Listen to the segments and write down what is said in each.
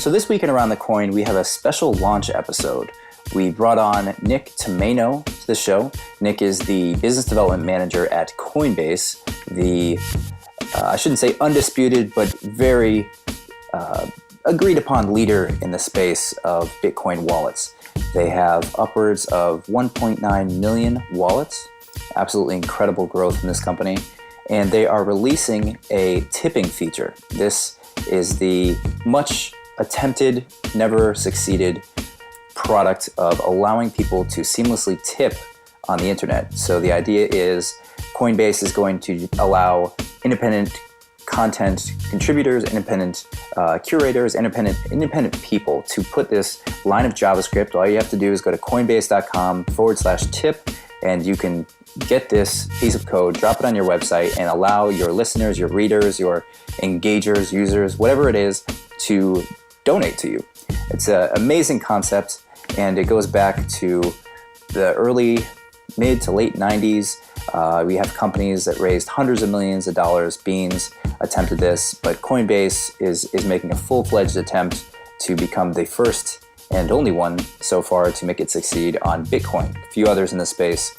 So this week in Around the Coin, we have a special launch episode. We brought on Nick Tomaino to the show. Nick is the business development manager at Coinbase, the, I shouldn't say undisputed, but very agreed upon leader in the space of Bitcoin wallets. They have upwards of 1.9 million wallets. Absolutely incredible growth in this company. And they are releasing a tipping feature. This is the much attempted, never succeeded product of allowing people to seamlessly tip on the internet. So the idea is Coinbase is going to allow independent content contributors, independent curators, independent people to put this line of JavaScript. All you have to do is go to coinbase.com/tip, and you can get this piece of code, drop it on your website, and allow your listeners, your readers, your engagers, users, whatever it is, to donate to you. It's an amazing concept, and it goes back to the early, mid to late 90s. We have companies that raised hundreds of millions of dollars. Beans attempted this, but Coinbase is making a full-fledged attempt to become the first and only one so far to make it succeed on Bitcoin. A few others in the space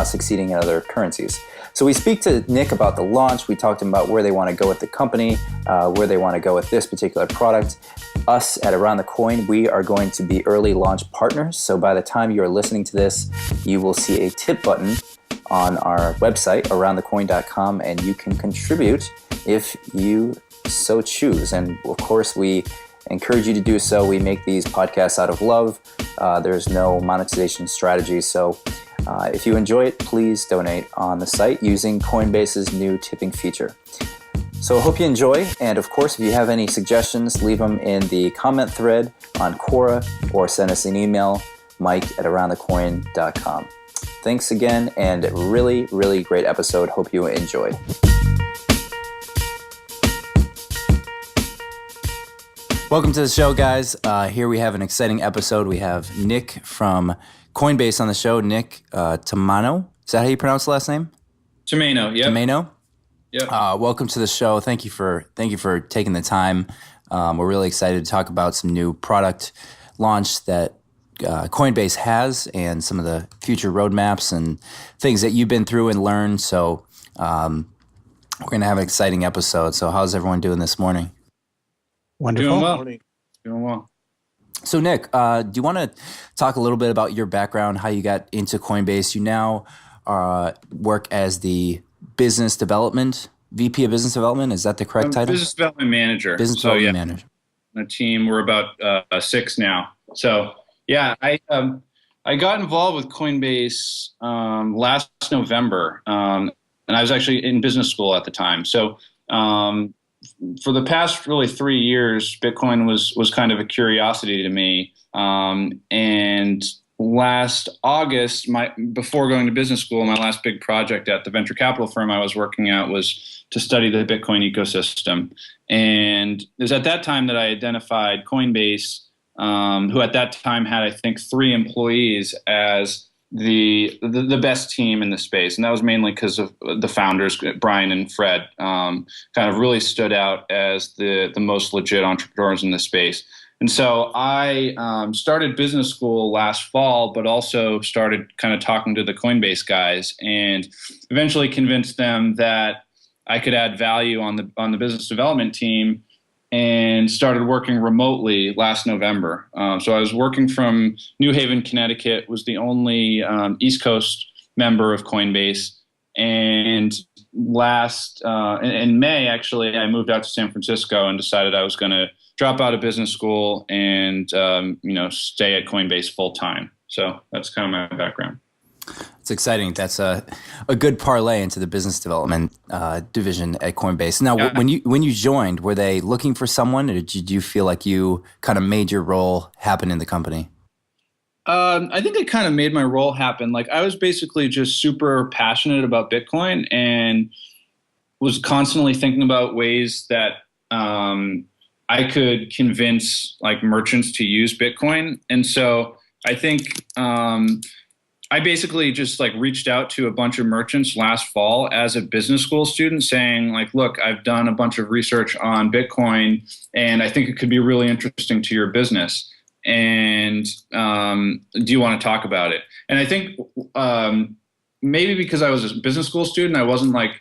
succeeding in other currencies. So we speak to Nick about the launch. We talked to him about where they want to go with the company, where they want to go with this particular product. Us at Around the Coin, we are going to be early launch partners. So by the time you're listening to this, you will see a tip button on our website, aroundthecoin.com, and you can contribute if you so choose. And of course, we encourage you to do so. We make these podcasts out of love. There's no monetization strategy. So if you enjoy it, please donate on the site using Coinbase's new tipping feature. So I hope you enjoy. And of course, if you have any suggestions, leave them in the comment thread on Quora or send us an email, mike@aroundthecoin.com. Thanks again, and really, really great episode. Hope you enjoyed. Welcome to the show, guys. Here we have an exciting episode. We have Nick from Coinbase on the show. Nick Tomaino. Is that how you pronounce the last name? Tomaino. Yep. Tomaino. Yep. Welcome to the show. Thank you for taking the time. We're really excited to talk about some new product launch that Coinbase has and some of the future roadmaps and things that you've been through and learned. So we're going to have an exciting episode. So how's everyone doing this morning? Wonderful. Doing well. Doing well. So Nick, do you want to talk a little bit about your background, how you got into Coinbase? You now work as the business development, VP of business development. Is that the correct title? Business development manager. Business development manager. The team, we're about 6 now. So yeah, I got involved with Coinbase last November, and I was actually in business school at the time. So for the past really 3 years, Bitcoin was kind of a curiosity to me. And last August, before going to business school, my last big project at the venture capital firm I was working at was to study the Bitcoin ecosystem. And it was at that time that I identified Coinbase, who at that time had, I think, 3 employees, as the best team in the space. And that was mainly because of the founders, Brian and Fred, kind of really stood out as the most legit entrepreneurs in the space. And so I started business school last fall, but also started kind of talking to the Coinbase guys and eventually convinced them that I could add value on the business development team, and started working remotely last November. So I was working from New Haven, Connecticut, was the only East Coast member of Coinbase. And in May, actually, I moved out to San Francisco and decided I was going to drop out of business school and stay at Coinbase full time. So that's kind of my background. It's exciting. That's a good parlay into the business development division at Coinbase. Now, Yeah. when you joined, were they looking for someone, or did you feel like you kind of made your role happen in the company? I think I kind of made my role happen. Like, I was basically just super passionate about Bitcoin and was constantly thinking about ways that I could convince like merchants to use Bitcoin. And so I think I basically just like reached out to a bunch of merchants last fall as a business school student saying like, look, I've done a bunch of research on Bitcoin and I think it could be really interesting to your business. And do you want to talk about it? And I think maybe because I was a business school student, I wasn't like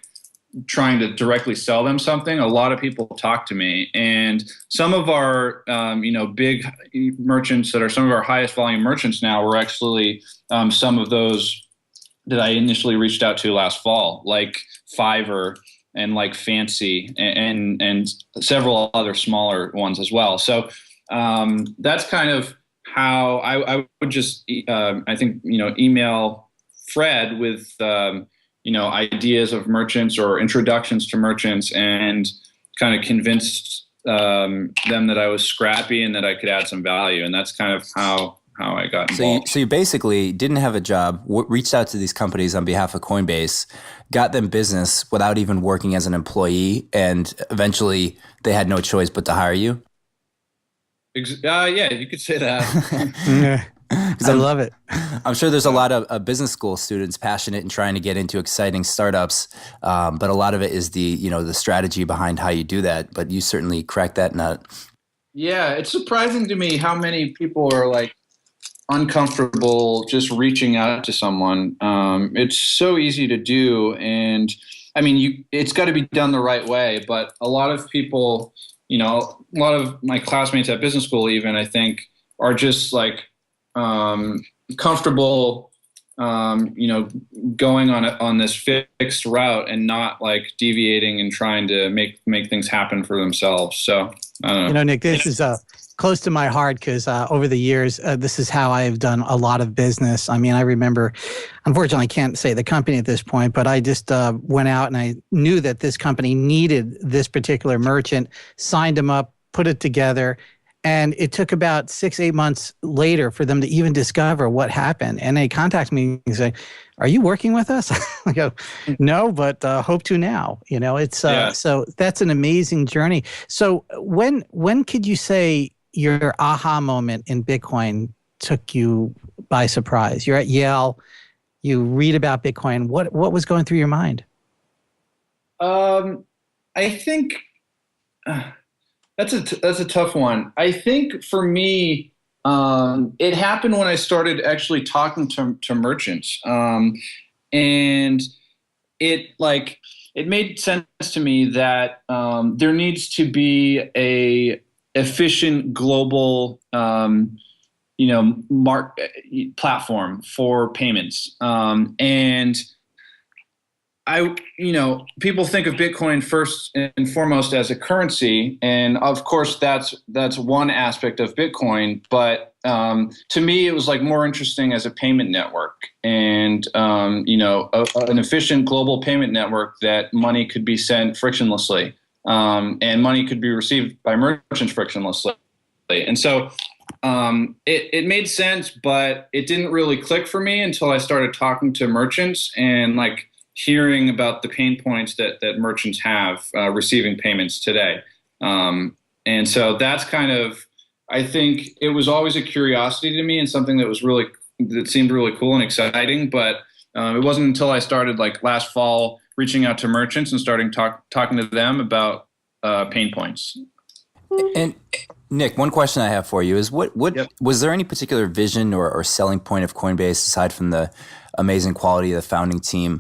trying to directly sell them something. A lot of people talk to me, and some of our big merchants that are some of our highest volume merchants now were actually some of those that I initially reached out to last fall, like Fiverr and like Fancy and several other smaller ones as well. So that's kind of how I would just I think email Fred with ideas of merchants or introductions to merchants, and kind of convinced them that I was scrappy and that I could add some value. And that's kind of how I got involved. So you basically didn't have a job, reached out to these companies on behalf of Coinbase, got them business without even working as an employee, and eventually they had no choice but to hire you? Yeah, you could say that. I love it. I'm sure there's a lot of business school students passionate and trying to get into exciting startups, but a lot of it is the strategy behind how you do that. But you certainly cracked that nut. Yeah, it's surprising to me how many people are like uncomfortable just reaching out to someone. It's so easy to do, and I mean, it's got to be done the right way. But a lot of people, a lot of my classmates at business school, even I think, are just like comfortable, going on this fixed route and not like deviating and trying to make things happen for themselves. So I don't know. Nick, this is close to my heart because over the years, this is how I've done a lot of business. I mean, I remember, unfortunately, I can't say the company at this point, but I just went out and I knew that this company needed this particular merchant, signed them up, put it together. And it took about 6-8 months later for them to even discover what happened. And they contact me and say, "Are you working with us?" I go, "No, but hope to now." It's so that's an amazing journey. So when could you say your aha moment in Bitcoin took you by surprise? You're at Yale, you read about Bitcoin. What was going through your mind? I think. That's a tough one. I think for me, it happened when I started actually talking to merchants, and it made sense to me that there needs to be a efficient global platform for payments, and people think of Bitcoin first and foremost as a currency, and of course that's one aspect of Bitcoin. But to me, it was like more interesting as a payment network, and an efficient global payment network that money could be sent frictionlessly, and money could be received by merchants frictionlessly. And so it made sense, but it didn't really click for me until I started talking to merchants and like hearing about the pain points that merchants have receiving payments today. And so that's kind of, I think it was always a curiosity to me and something that seemed really cool and exciting. But it wasn't until I started like last fall reaching out to merchants and starting talking to them about pain points. And Nick, one question I have for you is what Yep. Was there any particular vision or selling point of Coinbase aside from the amazing quality of the founding team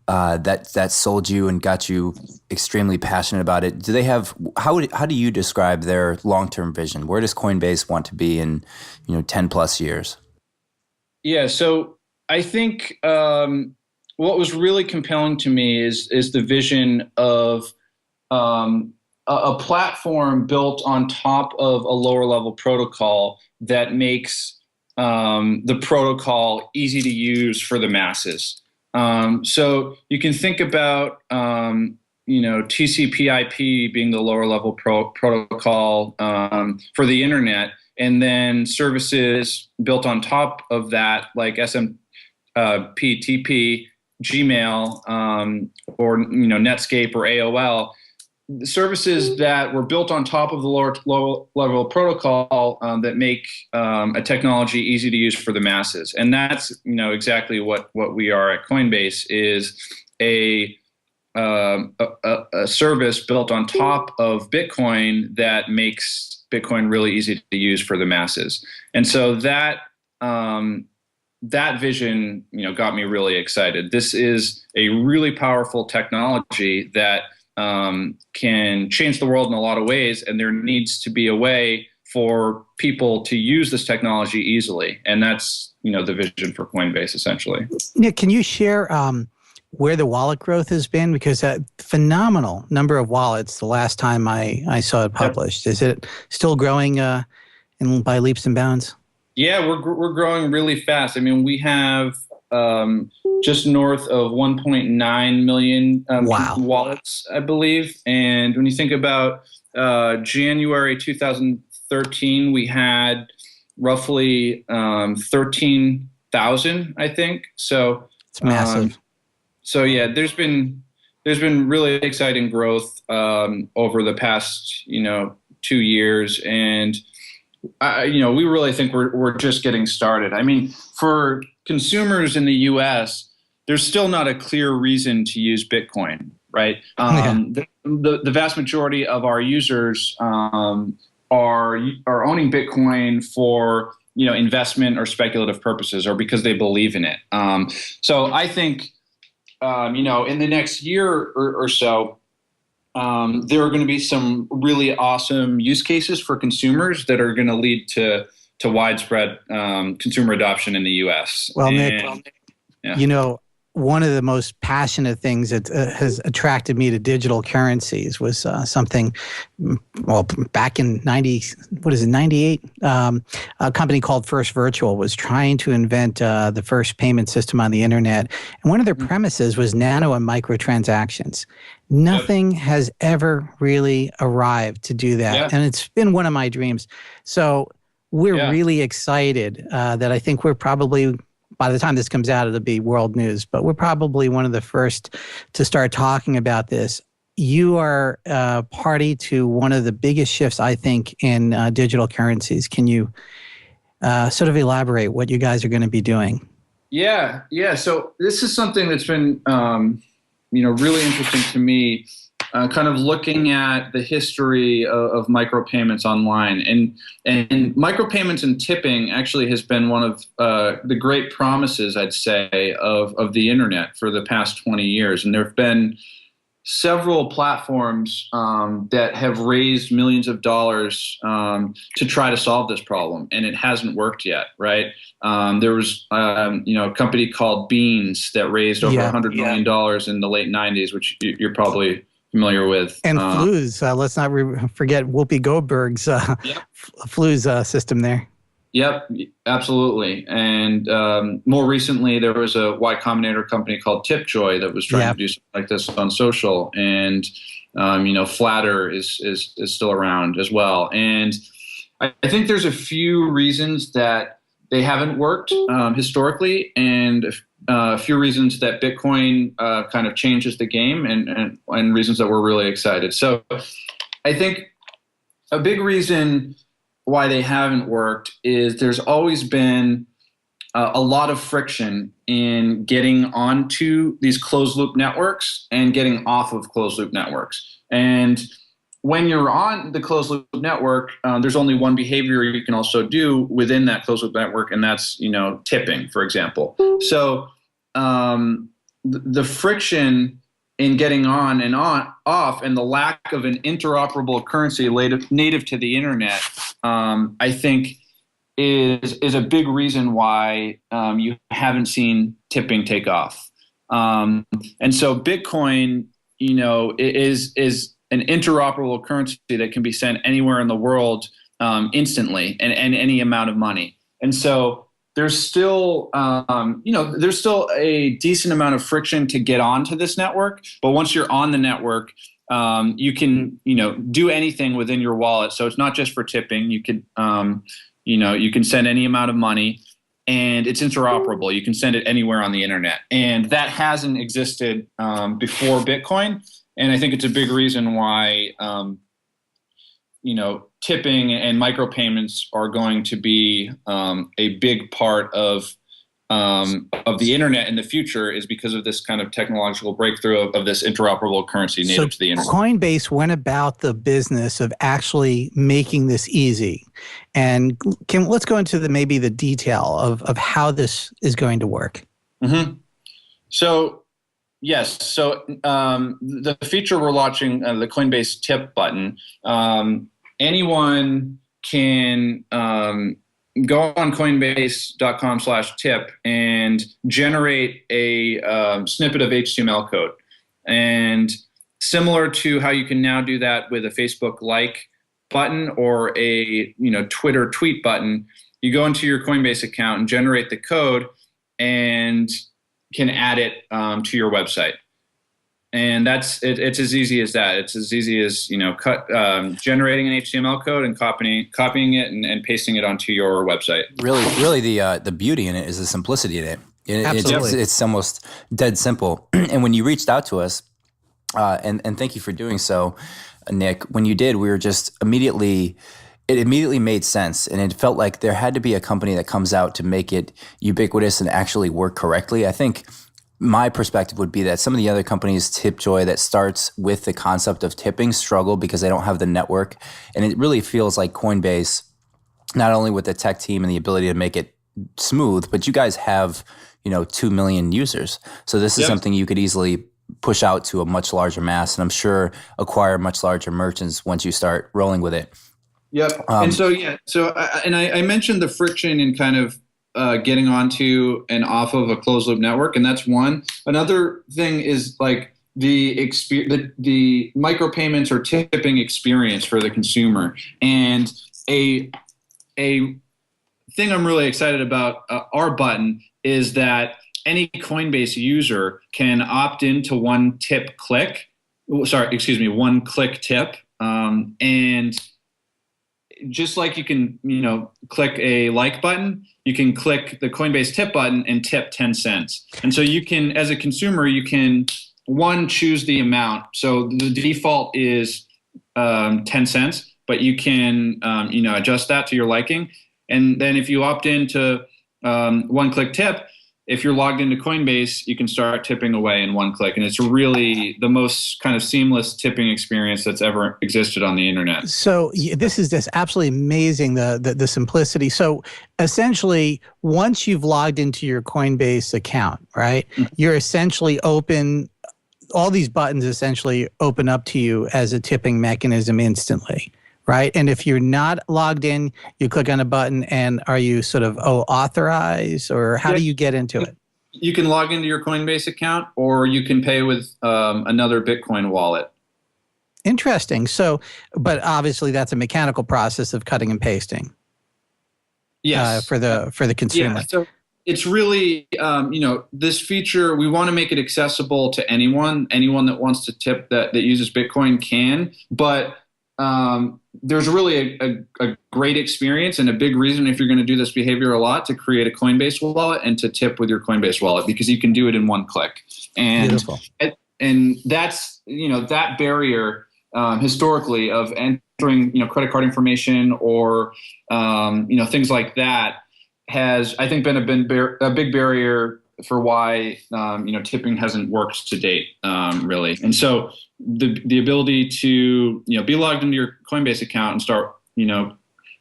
that sold you and got you extremely passionate about it? Do they have how do you describe their long-term vision? Where does Coinbase want to be in 10 plus years? Yeah, so I think what was really compelling to me is the vision of a platform built on top of a lower level protocol that makes the protocol easy to use for the masses. So you can think about TCP/IP being the lower level protocol for the internet, and then services built on top of that, like SMTP, Gmail, or Netscape or AOL, services that were built on top of the lower level protocol that make a technology easy to use for the masses. And that's exactly what we are at Coinbase, is a service built on top of Bitcoin that makes Bitcoin really easy to use for the masses. And so that vision, got me really excited. This is a really powerful technology that can change the world in a lot of ways, and there needs to be a way for people to use this technology easily. And that's, the vision for Coinbase, essentially. Nick, can you share where the wallet growth has been? Because a phenomenal number of wallets the last time I saw it published. Yep. Is it still growing by leaps and bounds? Yeah, we're growing really fast. I mean, we have just north of 1.9 million wallets, I believe. And when you think about January 2013, we had roughly 13,000, I think. So it's massive. So yeah, there's been really exciting growth over the past 2 years, and we really think we're just getting started. I mean, for consumers in the U.S., there's still not a clear reason to use Bitcoin, right? The vast majority of our users are owning Bitcoin for investment or speculative purposes, or because they believe in it. So I think in the next year or so, there are going to be some really awesome use cases for consumers that are going to lead to widespread consumer adoption in the U.S. Well, Nick, one of the most passionate things that has attracted me to digital currencies was something, back in 98, a company called First Virtual was trying to invent the first payment system on the internet. And one of their premises was nano and microtransactions. Nothing has ever really arrived to do that. Yep. And it's been one of my dreams. So we're really excited that I think we're probably, by the time this comes out, it'll be world news, but we're probably one of the first to start talking about this. You are party to one of the biggest shifts, I think, in digital currencies. Can you sort of elaborate what you guys are going to be doing? Yeah. So this is something that's been, really interesting to me. Kind of looking at the history of micropayments online, and micropayments and tipping actually has been one of the great promises, I'd say, of the internet for the past 20 years. And there have been several platforms that have raised millions of dollars to try to solve this problem, and it hasn't worked yet, right? There was a company called Beans that raised over $100 million in the late 90s, which you're probably familiar with. And Flu's, let's not forget Whoopi Goldberg's Flu's system there. Yep, absolutely. And more recently, there was a Y Combinator company called Tipjoy that was trying to do something like this on social. And Flatter is still around as well. And I think there's a few reasons that they haven't worked historically, and a few reasons that Bitcoin kind of changes the game, and reasons that we're really excited. So I think a big reason why they haven't worked is there's always been a lot of friction in getting onto these closed loop networks and getting off of closed loop networks. And when you're on the closed loop network, there's only one behavior you can also do within that closed loop network, and that's tipping, for example. So the friction in getting on and off, and the lack of an interoperable currency native to the internet, I think is a big reason why you haven't seen tipping take off. And so Bitcoin, is an interoperable currency that can be sent anywhere in the world instantly, and any amount of money. And so there's still a decent amount of friction to get onto this network. But once you're on the network, you can do anything within your wallet. So it's not just for tipping. You could you can send any amount of money, and it's interoperable. You can send it anywhere on the internet, and that hasn't existed before Bitcoin. And I think it's a big reason why, tipping and micropayments are going to be a big part of the internet in the future, is because of this kind of technological breakthrough of this interoperable currency native to the internet. Coinbase went about the business of actually making this easy. And let's go into maybe the detail of how this is going to work. Mm-hmm. So, yes. So the feature we're launching, the Coinbase tip button, anyone can go on coinbase.com/tip and generate a snippet of HTML code. And similar to how you can now do that with a Facebook like button or a Twitter tweet button, you go into your Coinbase account and generate the code and can add it to your website. And it's as easy as that. It's as easy as generating an HTML code and copying it and pasting it onto your website. Really, the beauty in it is the simplicity in it. Absolutely. It's almost dead simple. And when you reached out to us, and thank you for doing so, Nick. When you did, we were just immediately made sense, and it felt like there had to be a company that comes out to make it ubiquitous and actually work correctly. I think my perspective would be that some of the other companies, Tipjoy, that starts with the concept of tipping, struggle because they don't have the network. And it really feels like Coinbase, not only with the tech team and the ability to make it smooth, but you guys have, 2 million users. So this is something you could easily push out to a much larger mass, and I'm sure acquire much larger merchants once you start rolling with it. Yep. I mentioned the friction in kind of getting onto and off of a closed loop network, and that's one. Another thing is like the micropayments or tipping experience for the consumer. And a thing I'm really excited about our button is that any Coinbase user can opt into one click tip, and just like you can, click a like button, you can click the Coinbase tip button and tip 10 cents. And so you can, as a consumer, you can, choose the amount. So the default is 10 cents, but you can, adjust that to your liking. And then if you opt into one click tip, if you're logged into Coinbase, you can start tipping away in one click. And it's really the most kind of seamless tipping experience that's ever existed on the internet. So this is just absolutely amazing, the simplicity. So essentially, once you've logged into your Coinbase account, right, you're essentially all these buttons essentially open up to you as a tipping mechanism instantly. Right. And if you're not logged in, you click on a button, and are you sort of authorize, or how do you get into it? You can log into your Coinbase account, or you can pay with another Bitcoin wallet. Interesting. So, but obviously that's a mechanical process of cutting and pasting. Yes. For the consumer. Yeah. So it's really, this feature, we want to make it accessible to anyone that wants to tip that uses Bitcoin can, but there's really a great experience and a big reason, if you're going to do this behavior a lot, to create a Coinbase wallet and to tip with your Coinbase wallet, because you can do it in one click. And beautiful. And that's, that barrier historically of entering, credit card information or, things like that has, I think, been a big barrier for why, tipping hasn't worked to date, really. And so the ability to, be logged into your Coinbase account and start,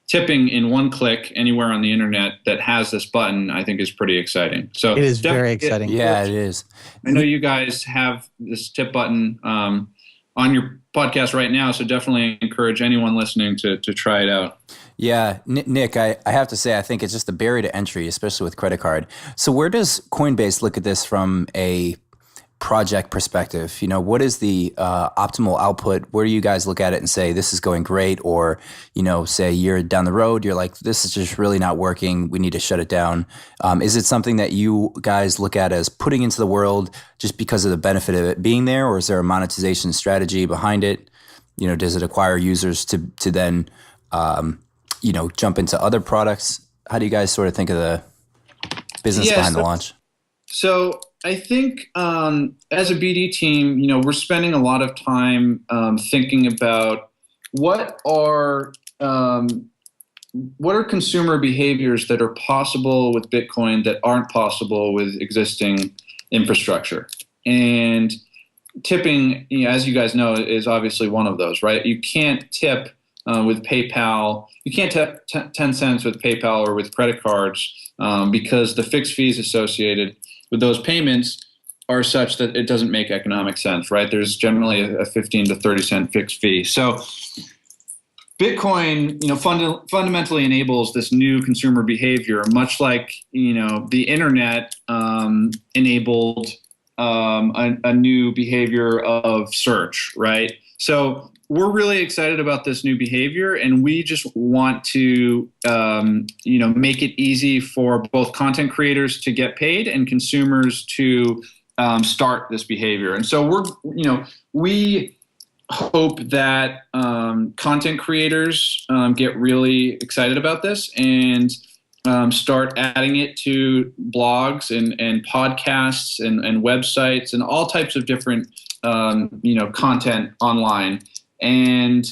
tipping in one click anywhere on the internet that has this button, I think is pretty exciting. So it is very exciting. Yeah, it is. I know you guys have this tip button on your podcast right now, so definitely encourage anyone listening to try it out. Yeah, Nick, I have to say, I think it's just a barrier to entry, especially with credit card. So where does Coinbase look at this from a project perspective? What is the optimal output? Where do you guys look at it and say, this is going great? Or, say a year down the road, you're like, this is just really not working. We need to shut it down. Is it something that you guys look at as putting into the world just because of the benefit of it being there? Or is there a monetization strategy behind it? Does it acquire users to then, jump into other products? How do you guys sort of think of the business behind the launch? So I think as a BD team, we're spending a lot of time thinking about what are consumer behaviors that are possible with Bitcoin that aren't possible with existing infrastructure. And tipping, as you guys know, is obviously one of those, right? You can't tip with PayPal. You can't tip 10 cents with PayPal or with credit cards because the fixed fees associated with those payments are such that it doesn't make economic sense, right? There's generally a 15 to 30 cent fixed fee. So Bitcoin, fundamentally enables this new consumer behavior, much like, the internet enabled a new behavior of search, right? So we're really excited about this new behavior, and we just want to, make it easy for both content creators to get paid and consumers to start this behavior. And so we hope that content creators get really excited about this and start adding it to blogs and podcasts and websites and all types of different content online. And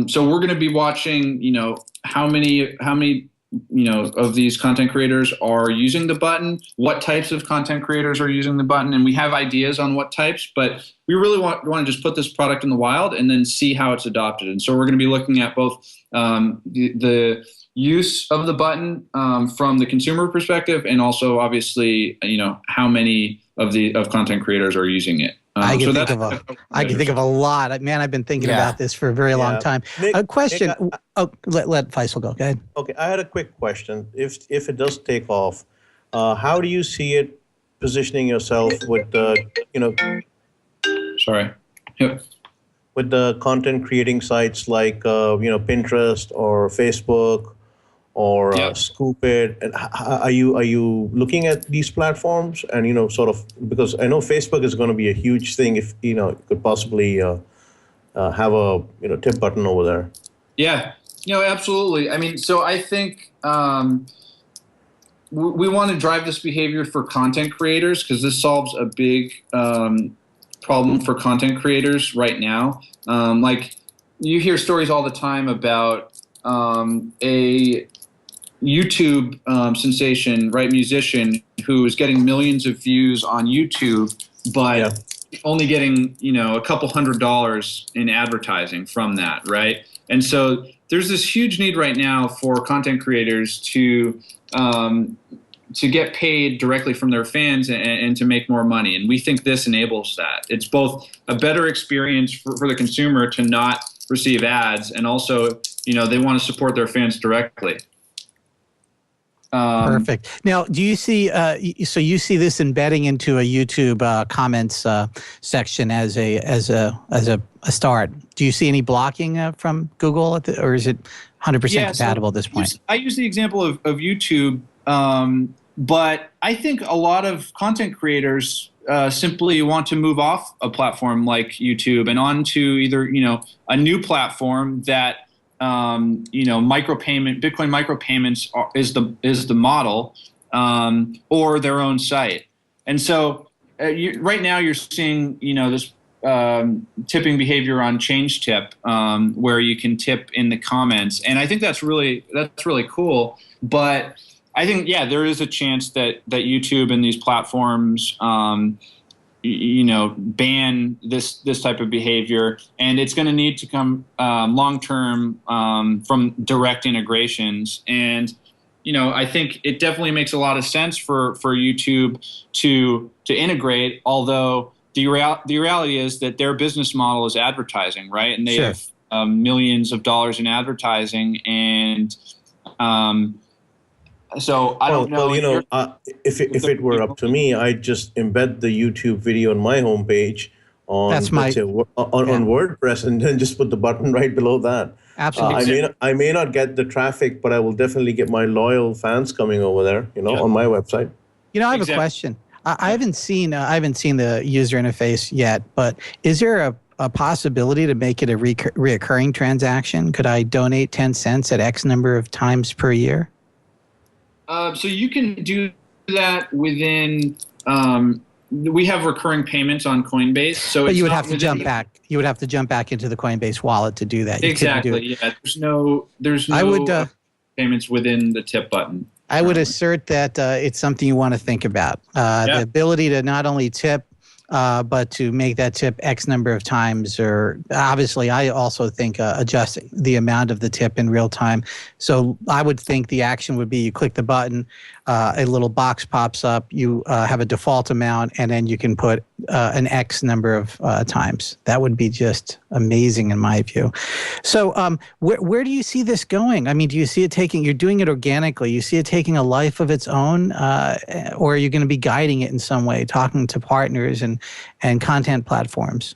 so we're going to be watching how many of these content creators are using the button, what types of content creators are using the button, and we have ideas on what types, but we really want to just put this product in the wild and then see how it's adopted. And so we're going to be looking at both the use of the button from the consumer perspective, and also obviously how many of content creators are using it. I can think of a lot. Man, I've been thinking about this for a very long time. Nick, a question. Let Faisal go. Go ahead. Okay, I had a quick question. If it does take off, how do you see it positioning yourself with the Yep. with the content creating sites like Pinterest or Facebook or Scoop It? And are you looking at these platforms and sort of, because I know Facebook is going to be a huge thing if it could possibly have a tip button over there. Yeah, absolutely. I mean, so I think we want to drive this behavior for content creators because this solves a big problem for content creators right now. Like you hear stories all the time about a YouTube sensation, right, musician who is getting millions of views on YouTube, but only getting a couple $100 in advertising from that, right? And so there's this huge need right now for content creators to get paid directly from their fans and to make more money. And we think this enables that. It's both a better experience for the consumer to not receive ads, and also they want to support their fans directly. Perfect. Now, do you see? So you see this embedding into a YouTube comments section as a start? Do you see any blocking from Google, or is it 100% compatible at this point? I use the example of YouTube, but I think a lot of content creators simply want to move off a platform like YouTube and onto either a new platform that. Bitcoin micropayments is the model, or their own site. And so right now you're seeing, this tipping behavior on ChangeTip, where you can tip in the comments. And I think that's really cool. But I think, there is a chance that YouTube and these platforms, ban this type of behavior, and it's going to need to come long term from direct integrations. And I think it definitely makes a lot of sense for YouTube to integrate. Although the reality is that their business model is advertising, right? And they have millions of dollars in advertising, and so I don't know. If it were up to me, I'd just embed the YouTube video on my homepage on WordPress, and then just put the button right below that. Absolutely. I may not get the traffic, but I will definitely get my loyal fans coming over there. On my website. I have a question. I haven't seen the user interface yet, but is there a possibility to make it a reoccurring transaction? Could I donate 10 cents at X number of times per year? So you can do that within. We have recurring payments on Coinbase, so But it's you would not have to within jump back. You would have to jump back into the Coinbase wallet to do that. You couldn't do it. Exactly. Yeah. There's no I would. payments within the tip button. I would assert that it's something you want to think about. The ability to not only tip, but to make that tip X number of times, or obviously I also think adjusting the amount of the tip in real time. So I would think the action would be you click the button, a little box pops up, you have a default amount, and then you can put an X number of times. That would be just amazing in my view. So where do you see this going? I mean, do you see it you're doing it organically, you see it taking a life of its own, or are you going to be guiding it in some way, talking to partners and content platforms?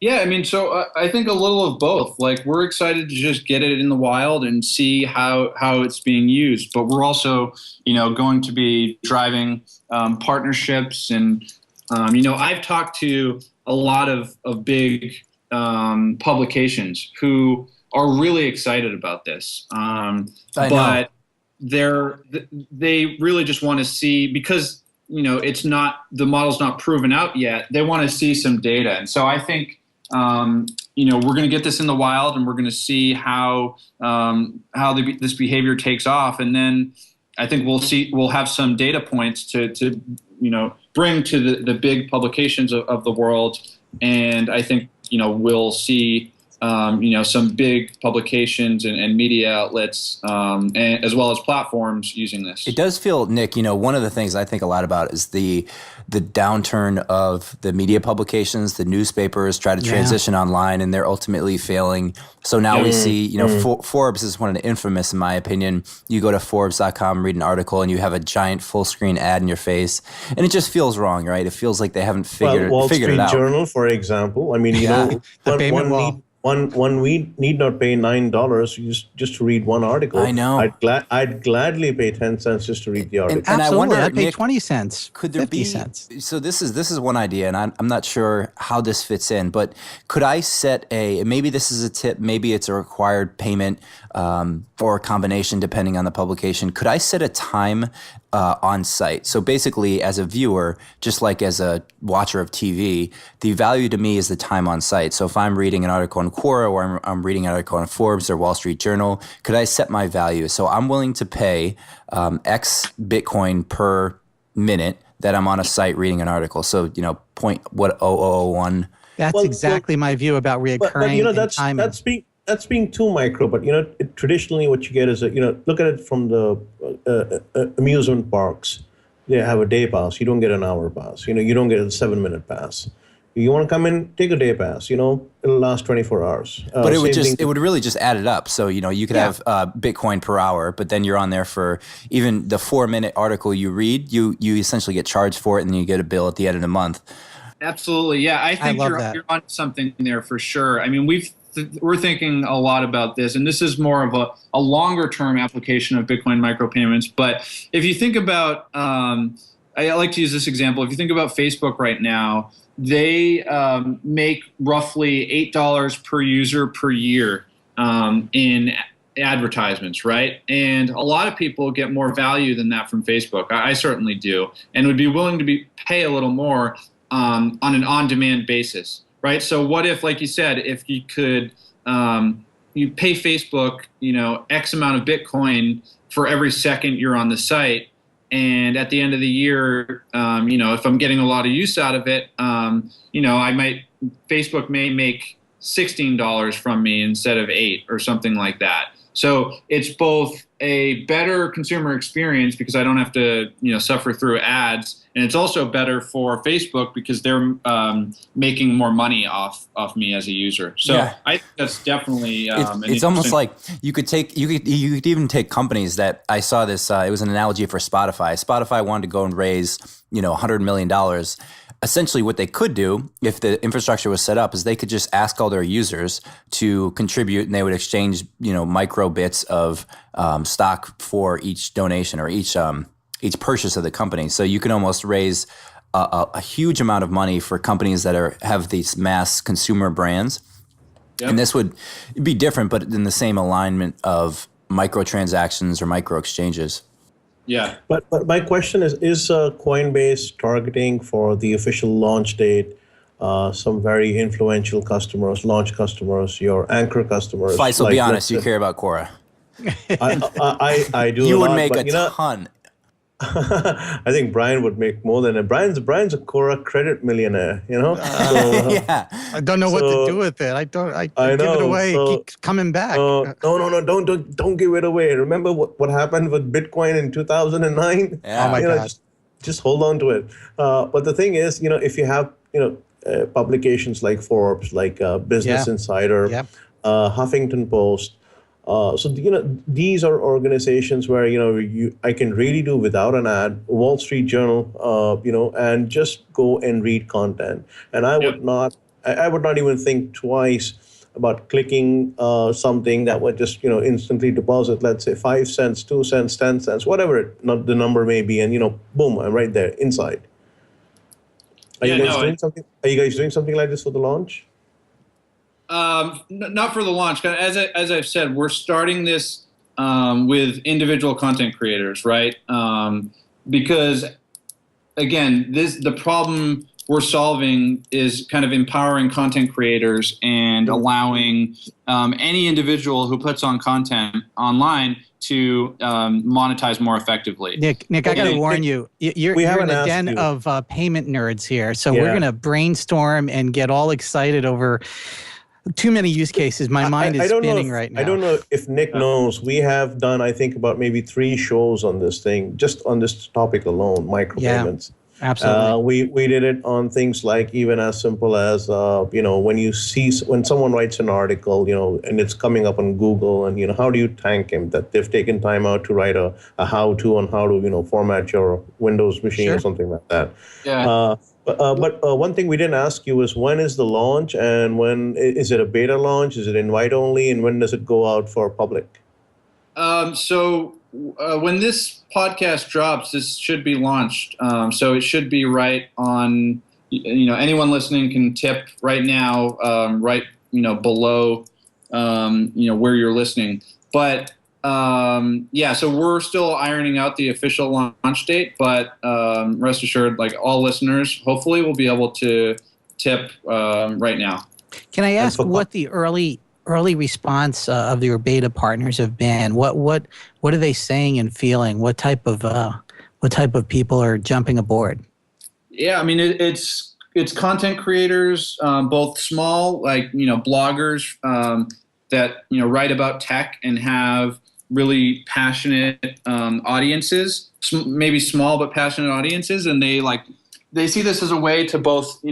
Yeah, I mean, so I think a little of both. Like, we're excited to just get it in the wild and see how it's being used. But we're also, going to be driving partnerships. And, I've talked to a lot of big publications who are really excited about this. But they really just want to see, because, the model's not proven out yet. They want to see some data. And so I think, we're going to get this in the wild, and we're going to see how this behavior takes off, and then I think we'll have some data points to bring to the big publications of the world, and I think we'll see some big publications and media outlets, and as well as platforms using this. It does feel, Nick, one of the things I think a lot about is the downturn of the media publications. The newspapers try to transition online, and they're ultimately failing. So now we see, Forbes is one of the infamous, in my opinion. You go to Forbes.com, read an article, and you have a giant full screen ad in your face, and it just feels wrong, right? It feels like they haven't figured it out. Wall Street Journal, for example. I mean, one need not pay $9 just to read one article. I know. I'd gladly pay 10 cents just to read the article. And absolutely, I wonder, I'd pay Nick, 20 cents. Could there 50 be? Cents. So this is one idea, and I'm not sure how this fits in. But could I set maybe this is a tip, maybe it's a required payment, or a combination depending on the publication. Could I set a time on site? So basically, as a viewer, just like as a watcher of TV, the value to me is the time on site. So if I'm reading an article on Quora, or I'm reading an article on Forbes or Wall Street Journal, could I set my value? So I'm willing to pay X Bitcoin per minute that I'm on a site reading an article. So, 0.0001. That's exactly my view about reoccurring but that's being too micro. But traditionally, what you get is look at it from the amusement parks. They have a day pass. You don't get an hour pass. You don't get a 7-minute pass. You want to come in, take a day pass. It'll last 24 hours. But it would really just add it up. So you could have Bitcoin per hour, but then you're on there for even the 4-minute article you read. You essentially get charged for it, and then you get a bill at the end of the month. Absolutely, yeah. I think you're on something there for sure. I mean, we're thinking a lot about this, and this is more of a longer term application of Bitcoin micropayments. But if you think about, I like to use this example. If you think about Facebook right now, they make roughly $8 per user per year in advertisements, right? And a lot of people get more value than that from Facebook. I certainly do, and would be willing to pay a little more on an on-demand basis, right? So what if, like you said, if you could you pay Facebook, X amount of Bitcoin for every second you're on the site, and at the end of the year, if I'm getting a lot of use out of it, Facebook may make $16 from me instead of $8 or something like that. So it's both a better consumer experience because I don't have to, suffer through ads, and it's also better for Facebook because they're making more money off me as a user. So I think that's definitely it's almost like you could even take companies that I saw this. It was an analogy for Spotify. Spotify wanted to go and raise $100 million. Essentially, what they could do if the infrastructure was set up is they could just ask all their users to contribute, and they would exchange, micro bits of stock for each donation or each purchase of the company. So you can almost raise a huge amount of money for companies that have these mass consumer brands. Yep. And this would be different, but in the same alignment of microtransactions or micro exchanges. Yeah. But my question is Coinbase targeting for the official launch date some very influential customers, launch customers, your anchor customers? Faisal, be Like, honest, you care about Quora. I do You a would lot, make a but ton. I think Brian would make more than it. Brian's a Quora credit millionaire, Yeah. I don't know what to do with it. I I give it know. away. It So keeps coming back. no, don't give it away. Remember what happened with Bitcoin in 2009? Oh my Yeah. God. Just hold on to it. But the thing is, if you have publications like Forbes, like Business Yeah. Insider, Yep. Huffington Post. So these are organizations where I can really do without an ad. Wall Street Journal, and just go and read content. And Yep. I would not even think twice about clicking something that would just instantly deposit, let's say 5 cents, 2 cents, 10 cents, whatever not the number may be, and boom, I'm right there inside. Are Yeah, you guys no, doing something? Are you guys doing something like this for the launch? not for the launch. As I've said, we're starting this with individual content creators, right? Because again, the problem we're solving is kind of empowering content creators and allowing any individual who puts on content online to monetize more effectively. Nick, I got to warn you. You're in a den of payment nerds here. So we're going to brainstorm and get all excited over too many use cases. My mind is spinning right now. I don't know if Nick knows. We have done, I think, about maybe 3 shows on this thing, just on this topic alone, micropayments. Yeah, absolutely. We did it on things like even as simple as when someone writes an article, and it's coming up on Google, and how do you thank him that they've taken time out to write a how-to on how to format your Windows machine or something like that. Yeah. But one thing we didn't ask you is, when is the launch, and when is it a beta launch? Is it invite only, and when does it go out for public? So when this podcast drops, this should be launched. So it should be right on. Anyone listening can tip right now, right below, where you're listening. But so we're still ironing out the official launch date. But rest assured, like all listeners, hopefully we'll be able to tip right now. Can I ask what the early response of your beta partners have been? What are they saying and feeling? What type of people are jumping aboard? Yeah, I mean it's content creators, both small, like bloggers that write about tech and have really passionate audiences, maybe small but passionate audiences, and they see this as a way to both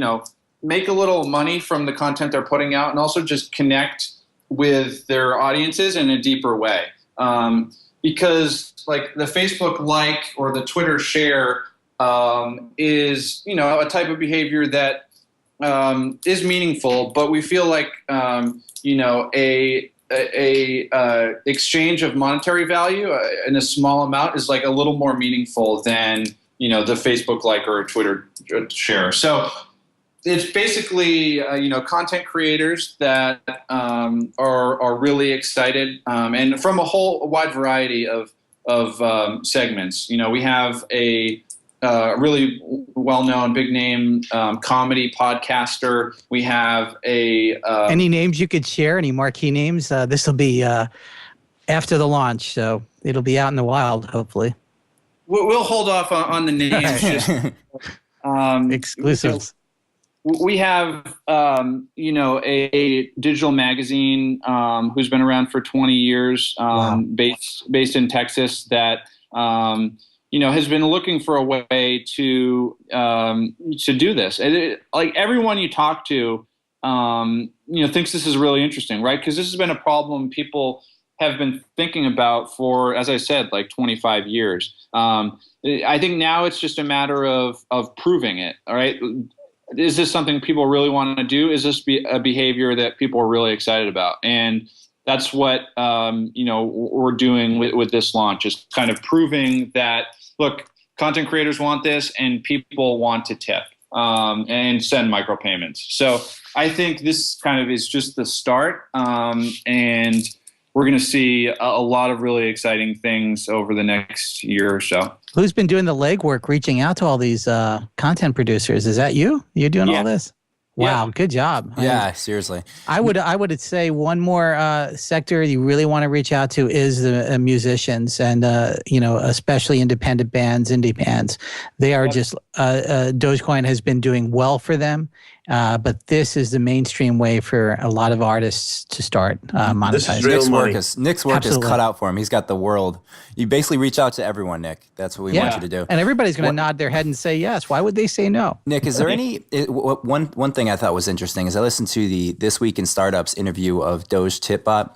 make a little money from the content they're putting out, and also just connect with their audiences in a deeper way. Because like the Facebook like or the Twitter share is a type of behavior that is meaningful, but we feel like a exchange of monetary value in a small amount is like a little more meaningful than the Facebook like or a Twitter share. So it's basically content creators that are really excited, and from a wide variety of segments. We have a really well-known, big-name comedy podcaster. We have any names you could share? Any marquee names? This will be after the launch, so it'll be out in the wild, hopefully. We'll hold off on the names. Just, exclusives. We have, a digital magazine who's been around for 20 years, based in Texas, that has been looking for a way to do this. Like everyone you talk to, thinks this is really interesting, right? Because this has been a problem people have been thinking about for, as I said, like 25 years. I think now it's just a matter of proving it. All right. Is this something people really want to do? Is this a behavior that people are really excited about? And that's what we're doing with this launch, is kind of proving that, look, content creators want this and people want to tip and send micropayments. So I think this kind of is just the start. And we're going to see a lot of really exciting things over the next year or so. Who's been doing the legwork, reaching out to all these content producers? Is that you? You doing all this? Wow, good job. Yeah, seriously. I would say one more sector you really want to reach out to is the musicians, and especially independent bands, indie bands. They are just Dogecoin has been doing well for them, but this is the mainstream way for a lot of artists to start monetizing. This is real money. Nick's work is cut out for him. He's got the world. You basically reach out to everyone, Nick. That's what we want you to do. And everybody's going to nod their head and say yes. Why would they say no? Nick, is there one thing I thought was interesting is I listened to the This Week in Startups interview of Doge Tipbot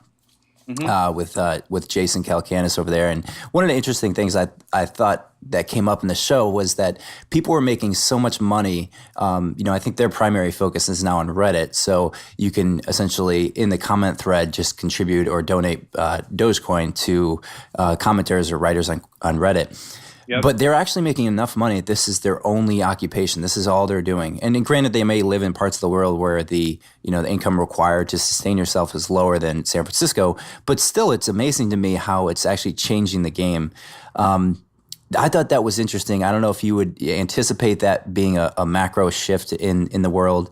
with Jason Calacanis over there, and one of the interesting things I thought that came up in the show was that people were making so much money. I think their primary focus is now on Reddit, so you can essentially in the comment thread just contribute or donate Dogecoin to commenters or writers on Reddit. Yep. But they're actually making enough money. This is their only occupation. This is all they're doing. And granted, they may live in parts of the world where the income required to sustain yourself is lower than San Francisco. But still, it's amazing to me how it's actually changing the game. I thought that was interesting. I don't know if you would anticipate that being a macro shift in the world.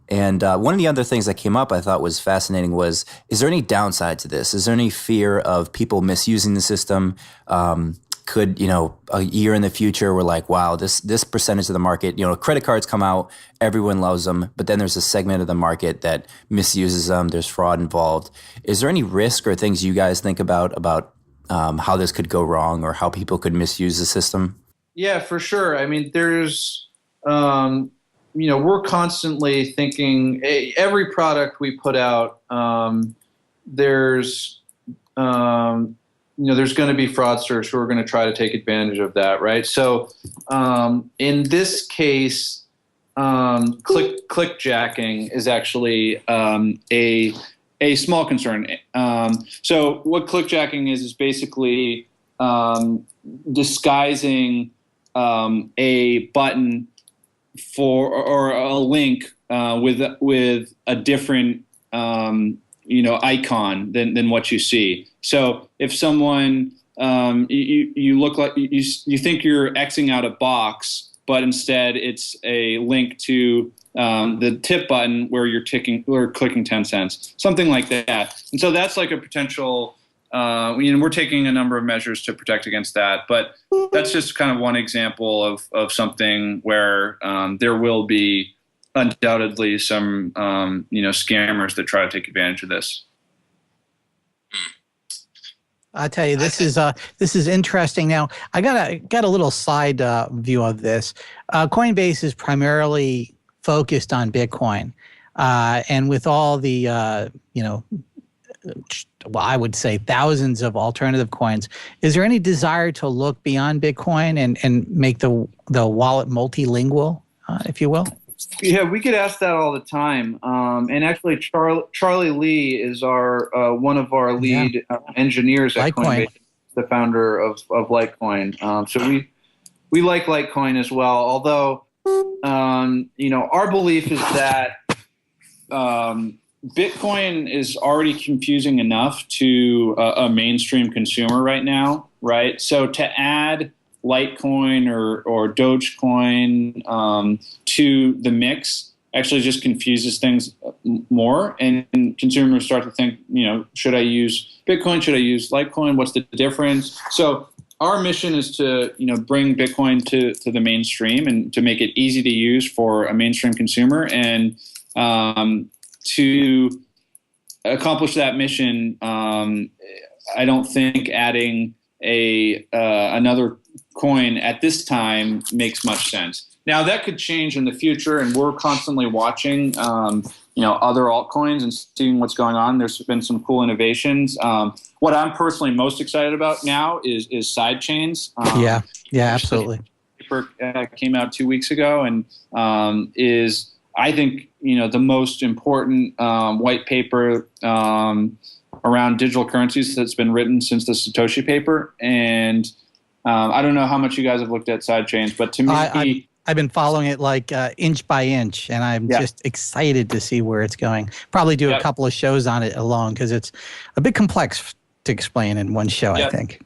And one of the other things that came up I thought was fascinating was, is there any downside to this? Is there any fear of people misusing the system? Could, a year in the future, we're like, wow, this percentage of the market, credit cards come out, everyone loves them, but then there's a segment of the market that misuses them, there's fraud involved. Is there any risk or things you guys think about how this could go wrong or how people could misuse the system? Yeah, for sure. I mean, there's, we're constantly thinking, every product we put out, there's going to be fraudsters who are going to try to take advantage of that, right? So in this case, clickjacking is actually a small concern. So what clickjacking is basically disguising a button or a link with a different icon than what you see. So if someone you look like you think you're Xing out a box, but instead it's a link to the tip button where you're clicking 10 cents, something like that. And so that's like a potential. We're taking a number of measures to protect against that, but that's just kind of one example of something where there will be undoubtedly some scammers that try to take advantage of this. I tell you, this is interesting. Now, I got a little side view of this. Coinbase is primarily focused on Bitcoin, and with all the I would say thousands of alternative coins. Is there any desire to look beyond Bitcoin and make the wallet multilingual, if you will? Yeah, we get asked that all the time. And actually, Charlie Lee is our one of our lead engineers at Coinbase, the founder of Litecoin. So we like Litecoin as well. Although, our belief is that Bitcoin is already confusing enough to a mainstream consumer right now, right? So to add Litecoin or Dogecoin to the mix actually just confuses things more, and consumers start to think, should I use Bitcoin? Should I use Litecoin? What's the difference? So our mission is to bring Bitcoin to the mainstream and to make it easy to use for a mainstream consumer. And to accomplish that mission, I don't think adding another coin at this time makes much sense. Now that could change in the future, and we're constantly watching, other altcoins and seeing what's going on. There's been some cool innovations. What I'm personally most excited about now is side chains. Yeah, absolutely. Paper came out 2 weeks ago, and is I think the most important white paper around digital currencies that's been written since the Satoshi paper. And I don't know how much you guys have looked at sidechains, but to me, I've been following it like inch by inch, and I'm just excited to see where it's going. Probably do a couple of shows on it alone because it's a bit complex to explain in one show, I think.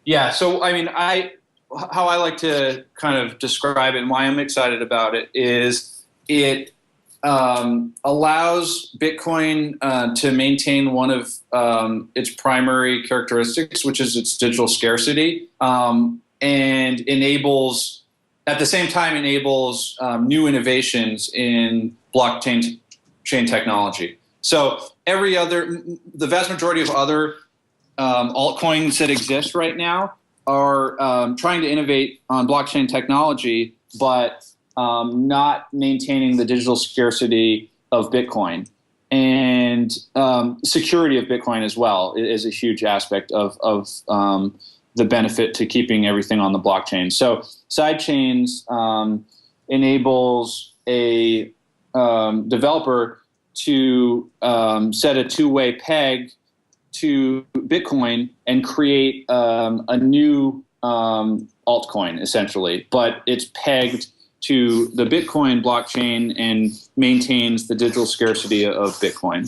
Yeah. So, I mean, how I like to kind of describe it and why I'm excited about it is it allows Bitcoin to maintain one of its primary characteristics, which is its digital scarcity, and enables, at the same time, enables new innovations in blockchain technology. So the vast majority of other altcoins that exist right now are trying to innovate on blockchain technology, but not maintaining the digital scarcity of Bitcoin. And security of Bitcoin as well is a huge aspect of the benefit to keeping everything on the blockchain. So sidechains enables a developer to set a two-way peg to Bitcoin and create a new altcoin, essentially. But it's pegged to the Bitcoin blockchain and maintains the digital scarcity of Bitcoin.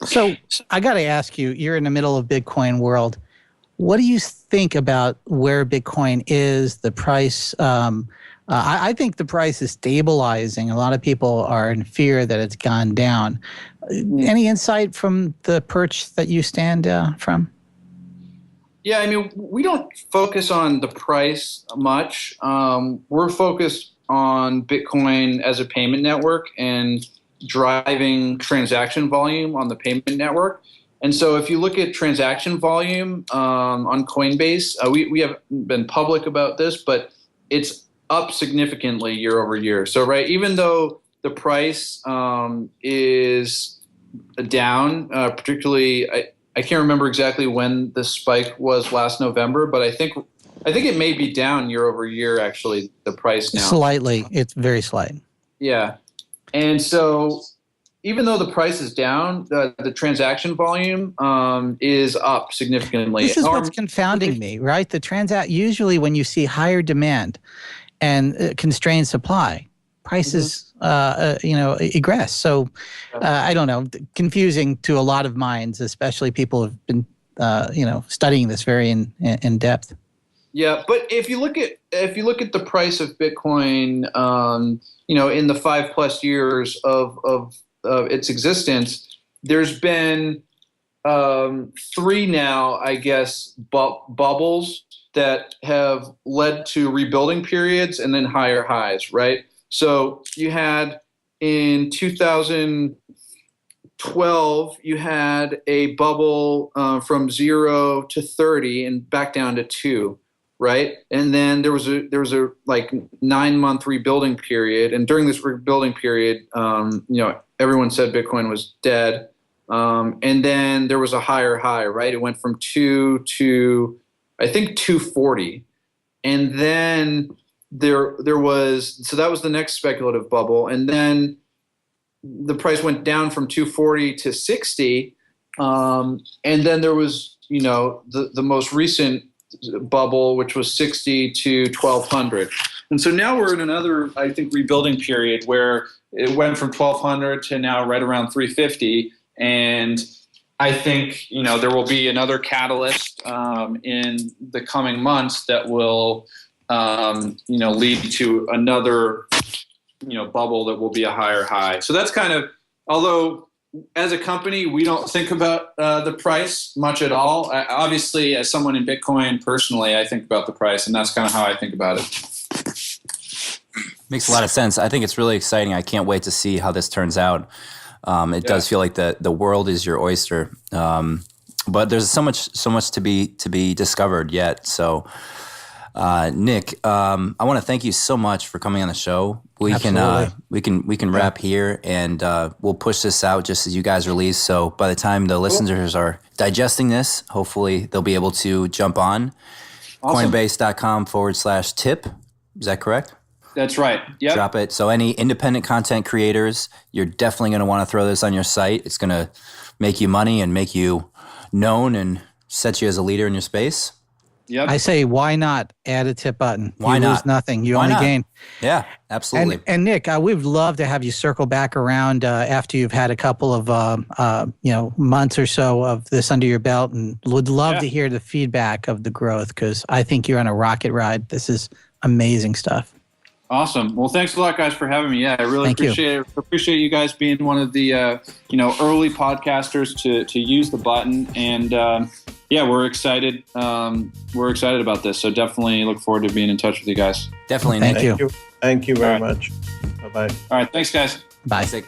So I got to ask you, you're in the middle of Bitcoin world. What do you think about where Bitcoin is, the price? I think the price is stabilizing. A lot of people are in fear that it's gone down. Any insight from the perch that you stand from? Yeah, I mean, we don't focus on the price much. We're focused on Bitcoin as a payment network and driving transaction volume on the payment network. And so if you look at transaction volume on Coinbase, we have been public about this, but it's up significantly year over year. So, right, even though the price is down, particularly, I can't remember exactly when the spike was last November, but I think it may be down year over year, actually, the price now. Slightly. It's very slight. Yeah. And so even though the price is down, the transaction volume is up significantly. This is what's confounding me, right? Usually when you see higher demand and constrained supply, prices, egress. So I don't know, confusing to a lot of minds, especially people who have been, studying this very in depth. Yeah, but if you look at the price of Bitcoin, in the 5+ years of its existence, there's been 3 now, I guess, bubbles that have led to rebuilding periods and then higher highs, right? So you had in 2012, you had a bubble from 0 to 30 and back down to 2. Right, and then there was a like 9-month rebuilding period, and during this rebuilding period, everyone said Bitcoin was dead, and then there was a higher high. Right, it went from 2 to I think 240, and then there was, so that was the next speculative bubble, and then the price went down from 240 to 60, and then there was the most recent bubble, which was 60 to 1200. And so now we're in another, I think, rebuilding period where it went from 1200 to now right around 350. And I think, there will be another catalyst in the coming months that will, lead to another, bubble that will be a higher high. So that's kind of, although as a company, we don't think about the price much at all. Obviously, as someone in Bitcoin personally, I think about the price, and that's kind of how I think about it. Makes a lot of sense. I think it's really exciting. I can't wait to see how this turns out. It does feel like the world is your oyster, but there's so much to be discovered yet. So, Nick, I want to thank you so much for coming on the show. We can wrap here, and we'll push this out just as you guys release. So by the time the listeners are digesting this, hopefully they'll be able to jump on Coinbase.com/tip. Is that correct? That's right. Yep. Drop it. So any independent content creators, you're definitely going to want to throw this on your site. It's going to make you money and make you known and set you as a leader in your space. Yep. I say, why not add a tip button? Why you not? lose nothing. You Why only not? gain. Yeah, absolutely. And Nick, we'd love to have you circle back around after you've had a couple of months or so of this under your belt, and would love to hear the feedback of the growth, because I think you're on a rocket ride. This is amazing stuff. Awesome. Well, thanks a lot, guys, for having me. Yeah, I really appreciate it. Appreciate you guys being one of the early podcasters to use the button, and we're excited. We're excited about this. So definitely look forward to being in touch with you guys. Definitely. Thank you. Thank you very much. Bye bye. All right. Thanks, guys. Bye.